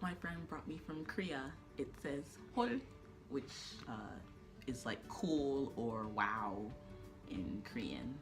my friend brought me from Korea. It says hol, which is like cool or wow in Korean.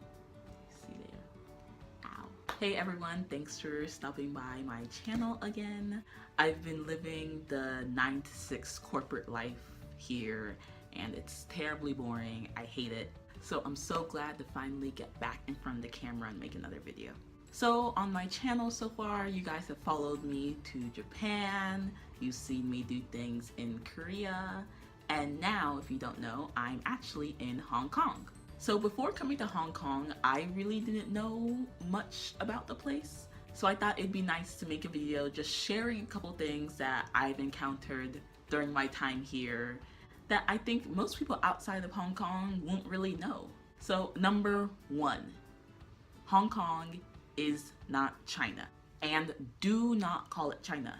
See there. Ow. Hey everyone, thanks for stopping by my channel again. I've been living the 9 to 6 corporate life here and it's terribly boring. I hate it. So I'm so glad to finally get back in front of the camera and make another video. So on my channel so far, you guys have followed me to Japan, you've seen me do things in Korea, and now, if you don't know, I'm actually in Hong Kong. So before coming to Hong Kong, I really didn't know much about the place. So I thought it'd be nice to make a video just sharing a couple things that I've encountered during my time here that I think most people outside of Hong Kong won't really know. So number one, Hong Kong is not China. And do not call it China,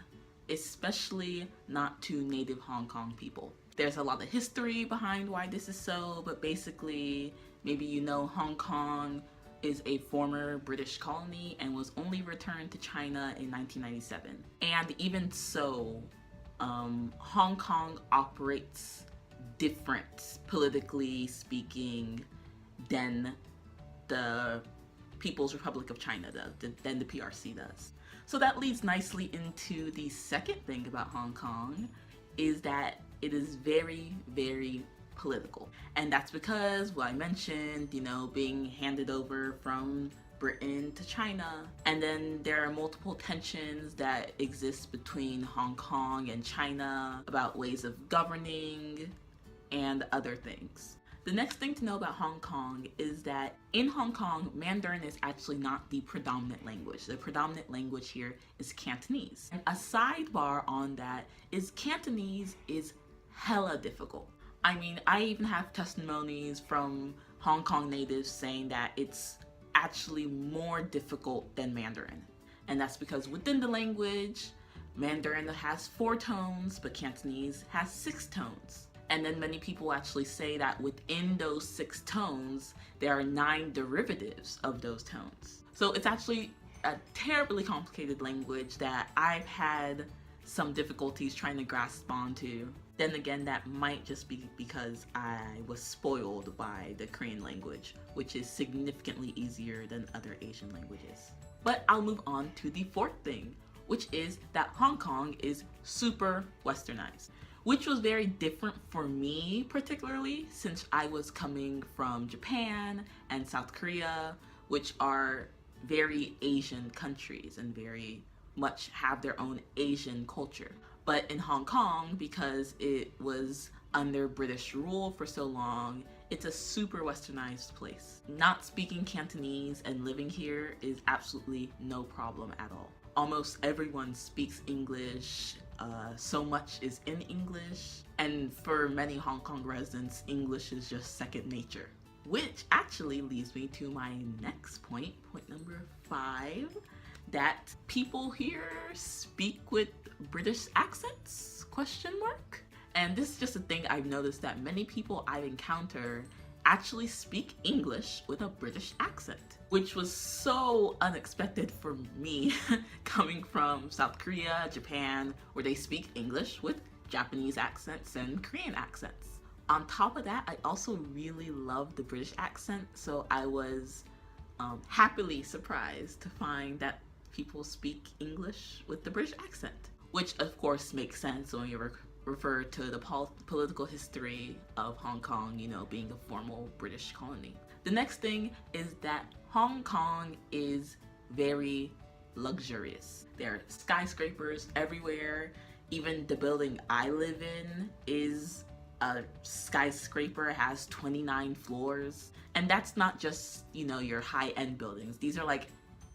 especially not to native Hong Kong people. There's a lot of history behind why this is so, but basically, maybe you know Hong Kong is a former British colony and was only returned to China in 1997. And even so, Hong Kong operates different, politically speaking, than the People's Republic of China does, than the PRC does. So that leads nicely into the second thing about Hong Kong, is that it is very, very political. And that's because, well, I mentioned, you know, being handed over from Britain to China. And then there are multiple tensions that exist between Hong Kong and China about ways of governing and other things. The next thing to know about Hong Kong is that in Hong Kong, Mandarin is actually not the predominant language. The predominant language here is Cantonese. And a sidebar on that is Cantonese is hella difficult. I mean, I even have testimonies from Hong Kong natives saying that it's actually more difficult than Mandarin. And that's because within the language, Mandarin has 4 tones, but Cantonese has 6 tones. And then many people actually say that within those 6 tones, there are 9 derivatives of those tones. So it's actually a terribly complicated language that I've had some difficulties trying to grasp onto. Then again, that might just be because I was spoiled by the Korean language, which is significantly easier than other Asian languages. But I'll move on to the fourth thing, which is that Hong Kong is super westernized, which was very different for me particularly since I was coming from Japan and South Korea, which are very Asian countries and very much have their own Asian culture. But in Hong Kong, because it was under British rule for so long, it's a super westernized place. Not speaking Cantonese and living here is absolutely no problem at all. Almost everyone speaks English, so much is in English, and for many Hong Kong residents, English is just second nature. Which actually leads me to my next point, point number 5, that people here speak with British accents, question mark? And this is just a thing I've noticed that many people I've encountered actually speak English with a British accent, which was so unexpected for me coming from South Korea, Japan, where they speak English with Japanese accents and Korean accents. On top of that, I also really love the British accent, so I was happily surprised to find that people speak English with the British accent, which of course makes sense when you refer to the political history of Hong Kong, you know, being a formal British colony. The next thing is that Hong Kong is very luxurious. There are skyscrapers everywhere. Even the building I live in is a skyscraper, has 29 floors. And that's not just, you know, your high-end buildings. These are like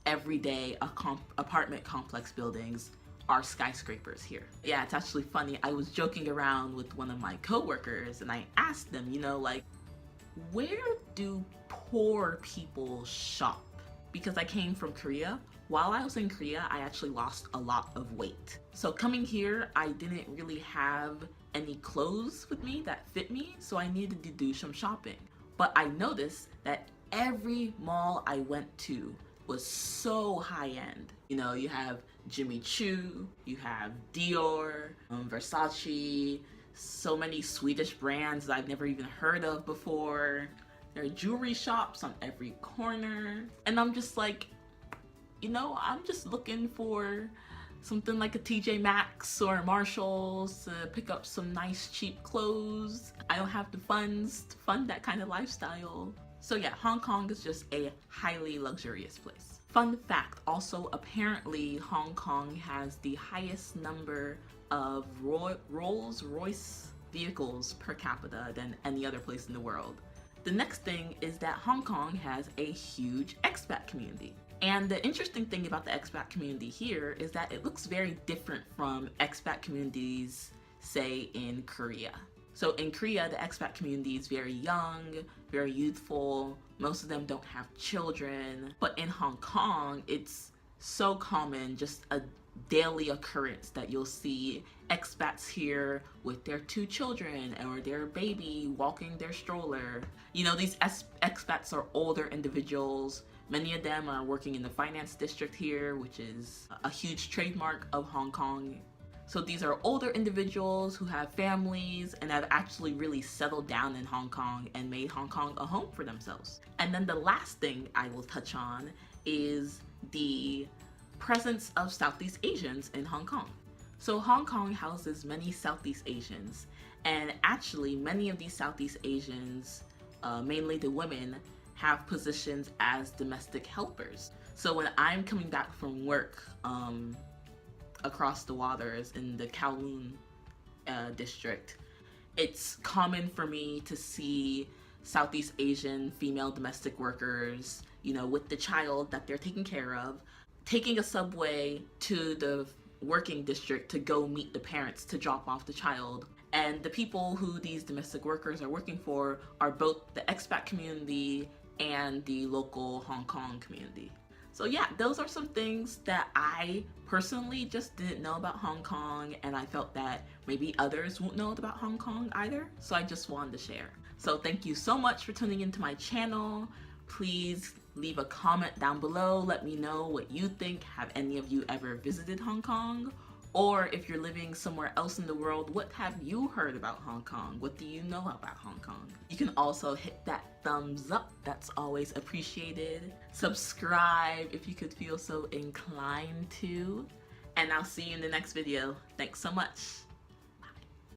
everyday apartment complex buildings are skyscrapers here. Yeah, it's actually funny. I was joking around with one of my coworkers and I asked them, you know, like, where do poor people shop? Because I came from Korea. While I was in Korea, I actually lost a lot of weight. So coming here, I didn't really have any clothes with me that fit me, so I needed to do some shopping. But I noticed that every mall I went to was so high end. You know, you have Jimmy Choo, you have Dior, Versace, so many Swedish brands that I've never even heard of before. There are jewelry shops on every corner. And I'm just like, you know, I'm just looking for something like a TJ Maxx or Marshalls to pick up some nice cheap clothes. I don't have the funds to fund that kind of lifestyle. So yeah, Hong Kong is just a highly luxurious place. Fun fact, also apparently Hong Kong has the highest number of Rolls-Royce vehicles per capita than any other place in the world. The next thing is that Hong Kong has a huge expat community. And the interesting thing about the expat community here is that it looks very different from expat communities, say, in Korea. So in Korea, the expat community is very young, very youthful. Most of them don't have children. But in Hong Kong, it's so common, just a daily occurrence that you'll see expats here with their 2 children or their baby walking their stroller. You know, these expats are older individuals. Many of them are working in the finance district here, which is a huge trademark of Hong Kong. So these are older individuals who have families and have actually really settled down in Hong Kong and made Hong Kong a home for themselves. And then the last thing I will touch on is the presence of Southeast Asians in Hong Kong. So Hong Kong houses many Southeast Asians, and actually many of these Southeast Asians, mainly the women, have positions as domestic helpers. So when I'm coming back from work across the waters in the Kowloon district, it's common for me to see Southeast Asian female domestic workers, you know, with the child that they're taking care of, taking a subway to the working district to go meet the parents to drop off the child. And the people who these domestic workers are working for are both the expat community and the local Hong Kong community. So yeah, those are some things that I personally just didn't know about Hong Kong, and I felt that maybe others won't know about Hong Kong either, so I just wanted to share. So thank you so much for tuning into my channel. Please leave a comment down below. Let me know what you think. Have any of you ever visited Hong Kong? Or if you're living somewhere else in the world, what have you heard about Hong Kong? What do you know about Hong Kong? You can also hit that thumbs up. That's always appreciated. Subscribe if you could feel so inclined to. And I'll see you in the next video. Thanks so much.